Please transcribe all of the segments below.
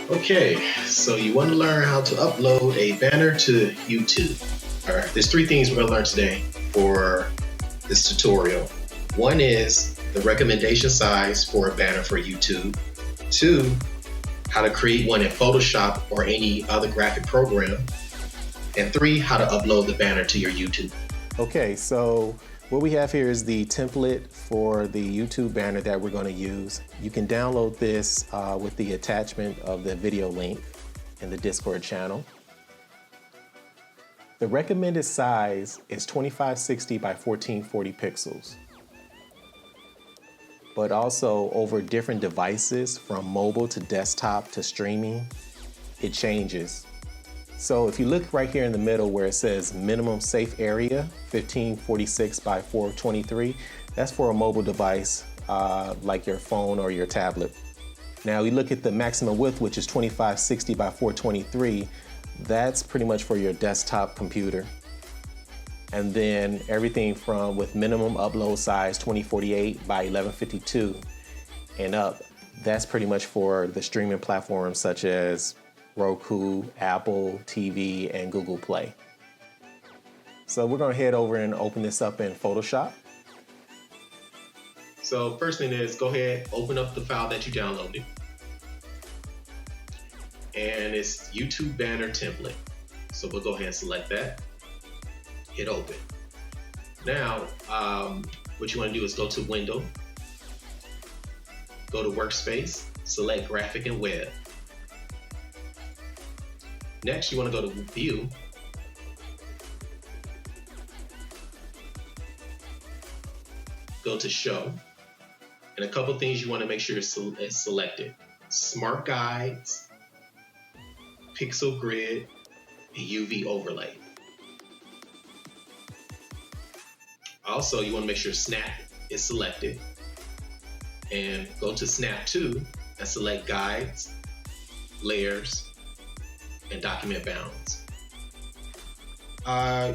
Okay, so you want to learn how to upload a banner to YouTube. All right, there's three things we're going to learn today for this tutorial. One is the recommendation size for a banner for YouTube. Two, how to create one in Photoshop or any other graphic program. And three, how to upload the banner to your YouTube. Okay, so what we have here is the template for the YouTube banner that we're going to use. You can download this with the attachment of the video link in the Discord channel. The recommended size is 2560 by 1440 pixels. But also over different devices from mobile to desktop to streaming, it changes. So if you look right here in the middle where it says minimum safe area, 1546 by 423, that's for a mobile device like your phone or your tablet. Now we look at the maximum width, which is 2560 by 423. That's pretty much for your desktop computer. And then everything from with minimum upload size 2048 by 1152 and up, that's pretty much for the streaming platforms such as Roku, Apple TV, and Google Play. So we're gonna head over and open this up in Photoshop. So first thing is go ahead, open up the file that you downloaded. And it's YouTube banner template. So we'll go ahead and select that, hit open. Now, what you wanna do is go to Window, go to Workspace, select Graphic and Web. Next, you want to go to View, go to Show, and a couple things you want to make sure is selected. Smart Guides, Pixel Grid, and UV Overlay. Also, you want to make sure Snap is selected, and go to Snap 2 and select Guides, Layers, and document bounds.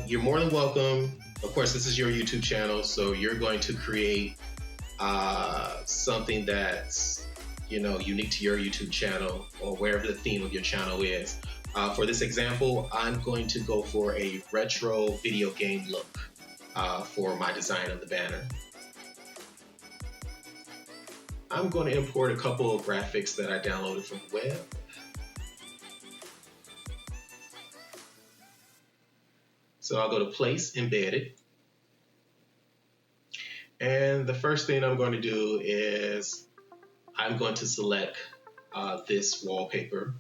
You're more than welcome. Of course, this is your YouTube channel, so you're going to create something that's unique to your YouTube channel or wherever the theme of your channel is. For this example, I'm going to go for a retro video game look for my design of the banner. I'm going to import a couple of graphics that I downloaded from the web. So I'll go to Place, Embedded. And the first thing I'm going to do is I'm going to select this wallpaper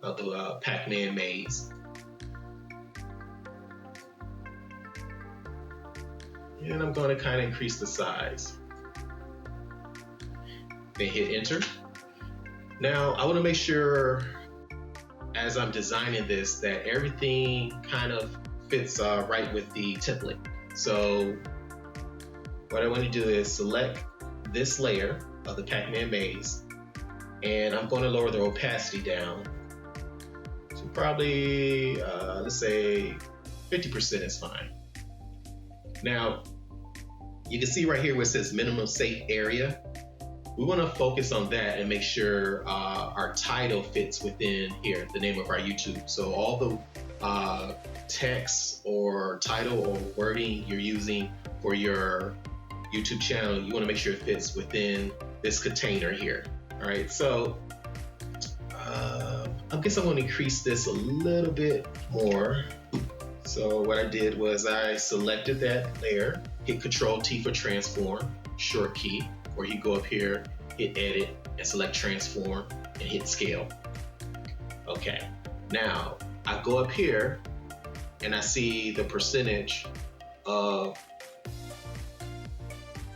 of the Pac-Man maze. And I'm going to kind of increase the size. Then hit Enter. Now I want to make sure as I'm designing this that everything kind of fits right with the template. So what I want to do is select this layer of the Pac-Man maze, and I'm going to lower the opacity down to probably let's say 50% is fine. Now you can see right here where it says minimum safe area. We want to focus on that and make sure our title fits within here, the name of our YouTube. So all the text or title or wording you're using for your YouTube channel, you want to make sure it fits within this container here. All right, so I guess I'm going to increase this a little bit more. So what I did was I selected that layer, hit Control T for transform, short key, or you go up here, hit Edit, and select Transform, and hit Scale. Okay, now I go up here, and I see the percentage of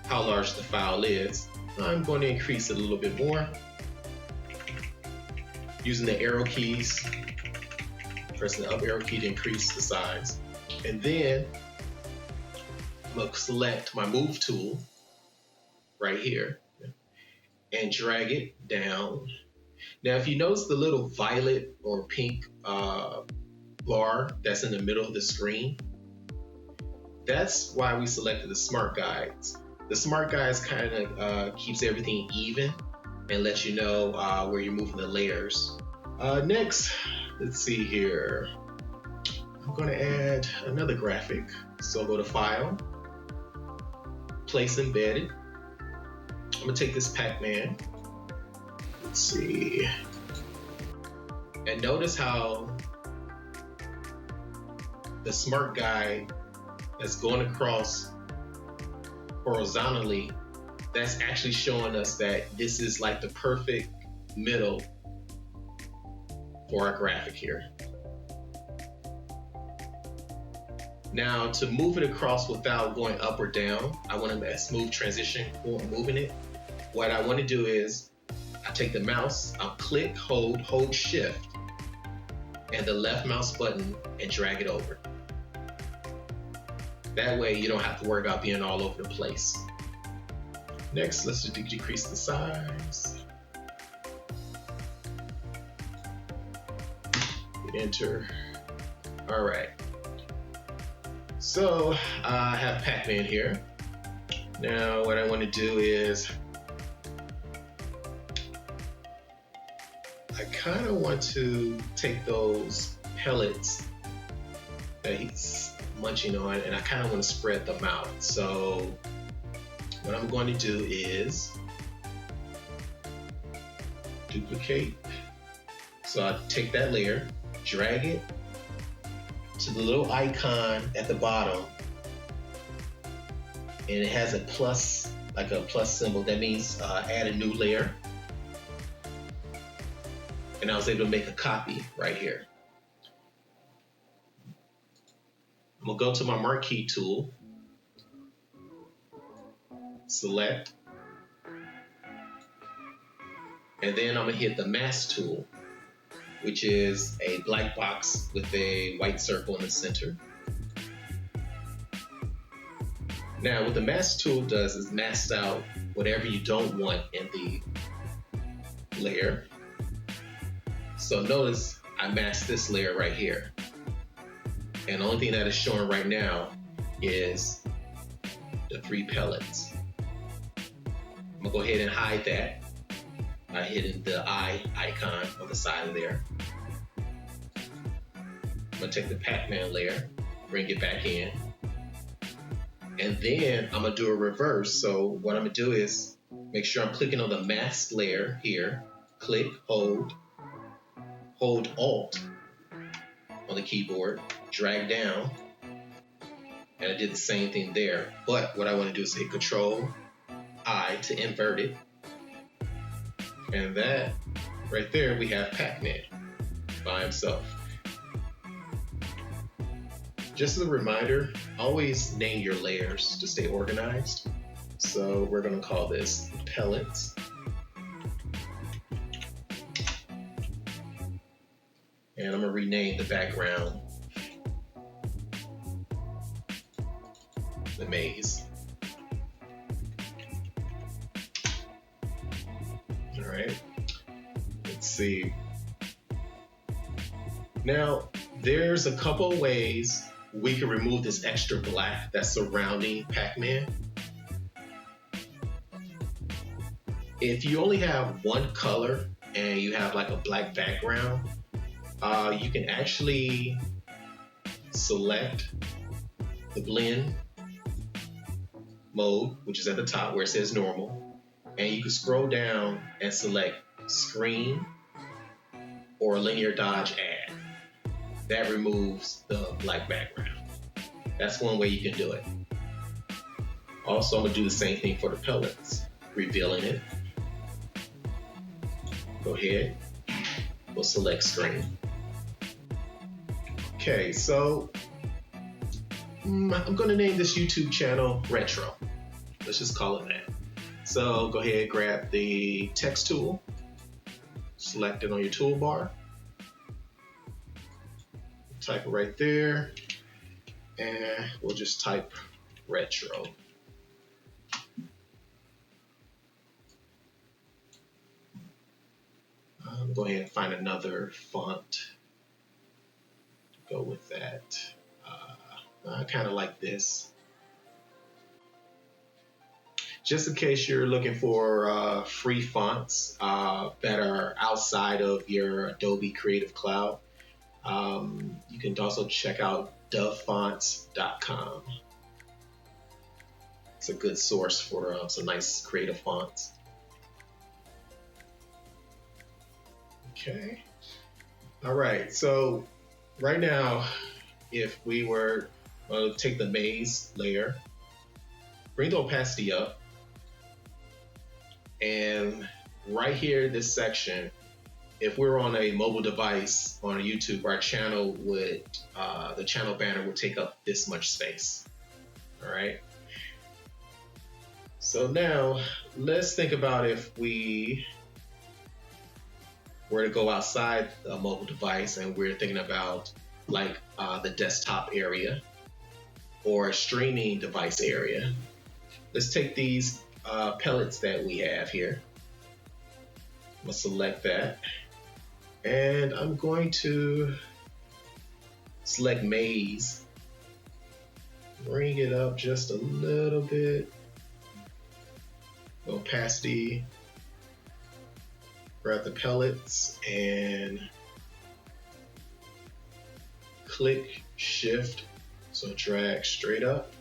how large the file is. I'm going to increase it a little bit more. Using the arrow keys, pressing the up arrow key to increase the size. And then I'm going to select my Move tool right here and drag it down. Now, if you notice the little violet or pink bar that's in the middle of the screen, that's why we selected the Smart Guides. The Smart Guides kind of keeps everything even and let you know where you're moving the layers. Next, let's see here. I'm going to add another graphic. So I'll go to File, Place Embedded. I'm going to take this Pac-Man. Let's see. And notice how the smart guy that's going across horizontally, that's actually showing us that this is like the perfect middle for our graphic here. Now, to move it across without going up or down, I want a smooth transition for moving it. What I want to do is I take the mouse, I'll click, hold shift, and the left mouse button and drag it over. That way you don't have to worry about being all over the place. Next, let's just decrease the size. Hit enter. All right. So I have Pac-Man here. Now what I want to do is I kind of want to take those pellets that he's munching on and I kind of want to spread them out. So what I'm going to do is duplicate. So I take that layer, drag it to the little icon at the bottom, and it has a plus, like a plus symbol. That means add a new layer. And I was able to make a copy right here. I'm gonna go to my marquee tool, select, and then I'm gonna hit the mask tool, which is a black box with a white circle in the center. Now, what the mask tool does is masks out whatever you don't want in the layer. So notice I masked this layer right here. And the only thing that is showing right now is the 3 pellets. I'm gonna go ahead and hide that by hitting the eye icon on the side of there. I'm gonna take the Pac-Man layer, bring it back in, and then I'm gonna do a reverse. So what I'm gonna do is make sure I'm clicking on the mask layer here, click, hold Alt on the keyboard, drag down, and I did the same thing there. But what I want to do is hit Control I to invert it. And that right there, we have Pac-Man by himself. Just as a reminder, always name your layers to stay organized. So we're going to call this pellets. And I'm going to rename the background the maze. All right, let's see. Now, there's a couple ways we can remove this extra black that's surrounding Pac-Man. If you only have one color and you have like a black background, you can actually select the blend mode, which is at the top where it says normal, and you can scroll down and select screen or linear dodge add. That removes the black background. That's one way you can do it. Also, I'm gonna do the same thing for the pellets, revealing it. Go ahead, we'll select screen. Okay, so I'm gonna name this YouTube channel Retro. Let's just call it that. So go ahead, grab the text tool, select it on your toolbar, type it right there, and we'll just type retro. Go ahead and find another font to go with that. I kind of like this. just in case you're looking for free fonts that are outside of your Adobe Creative Cloud, you can also check out dovefonts.com. It's a good source for some nice creative fonts. Okay. All right. So right now, if we were to take the maze layer, bring the opacity up, and right here, this section, if we're on a mobile device on YouTube, our channel would, the channel banner would take up this much space. All right. So now let's think about if we were to go outside a mobile device and we're thinking about like the desktop area or a streaming device area. Let's take these pellets that we have here. I'm gonna select that. And I'm going to select maze. Bring it up just a little bit. Opacity. Grab the pellets and click shift. So drag straight up.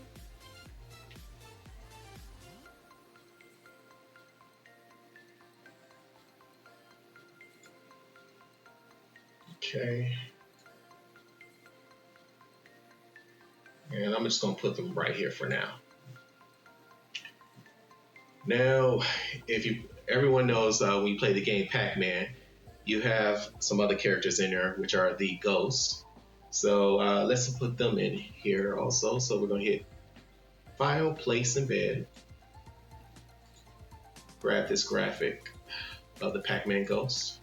Okay. And I'm just going to put them right here for now. Now, everyone knows when you play the game Pac-Man, you have some other characters in there, which are the ghosts. So let's put them in here also. So we're going to hit File, Place, Embed. Grab this graphic of the Pac-Man ghost.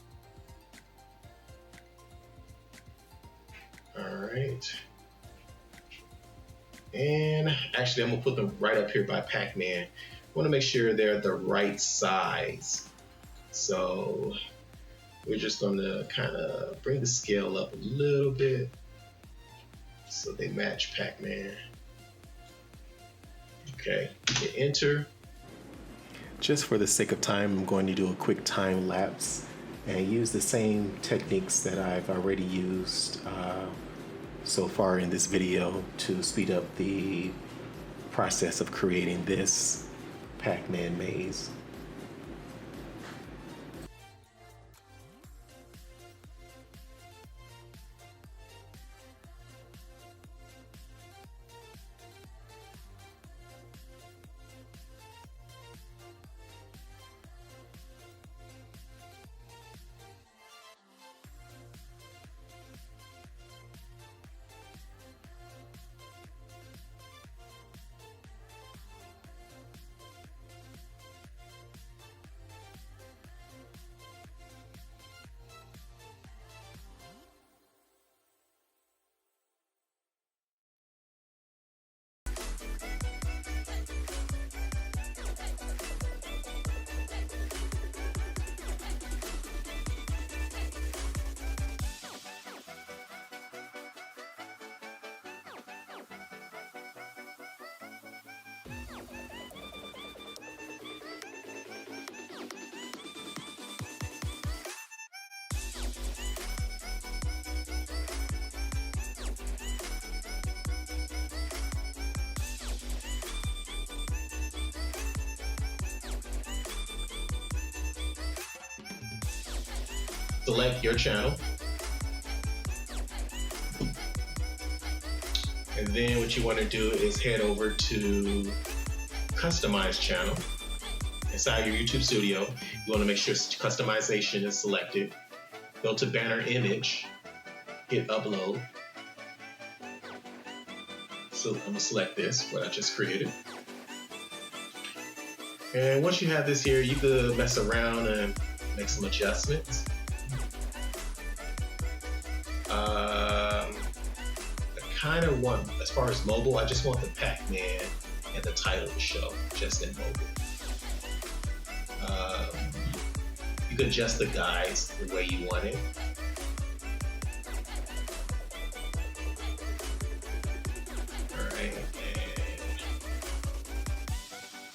All right. And actually, I'm gonna put them right up here by Pac-Man. I want to make sure they're the right size. So we're just gonna kind of bring the scale up a little bit so they match Pac-Man. Okay, hit enter. Just for the sake of time, I'm going to do a quick time lapse and use the same techniques that I've already used so far in this video to speed up the process of creating this Pac-Man maze. Select your channel. And then what you want to do is head over to Customize Channel. Inside your YouTube Studio, you want to make sure customization is selected. Go to Banner Image, hit Upload. So I'm going to select this, what I just created. And once you have this here, you could mess around and make some adjustments. I kind of want, as far as mobile, I just want the Pac-Man and the title to show just in mobile. You can adjust the guides the way you want it. All right, and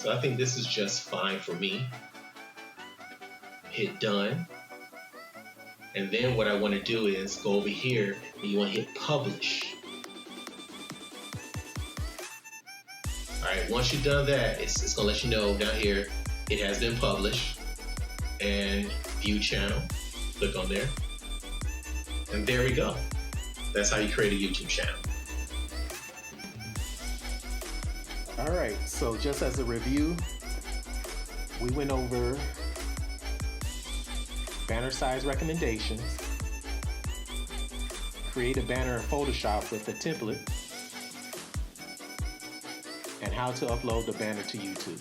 So I think this is just fine for me. Hit done. And then what I want to do is go over here and you want to hit publish. All right, once you've done that, it's gonna let you know down here it has been published. And view channel, click on there. And there we go. That's how you create a YouTube channel. All right, so just as a review, we went over banner size recommendations, create a banner in Photoshop with a template, and how to upload the banner to YouTube.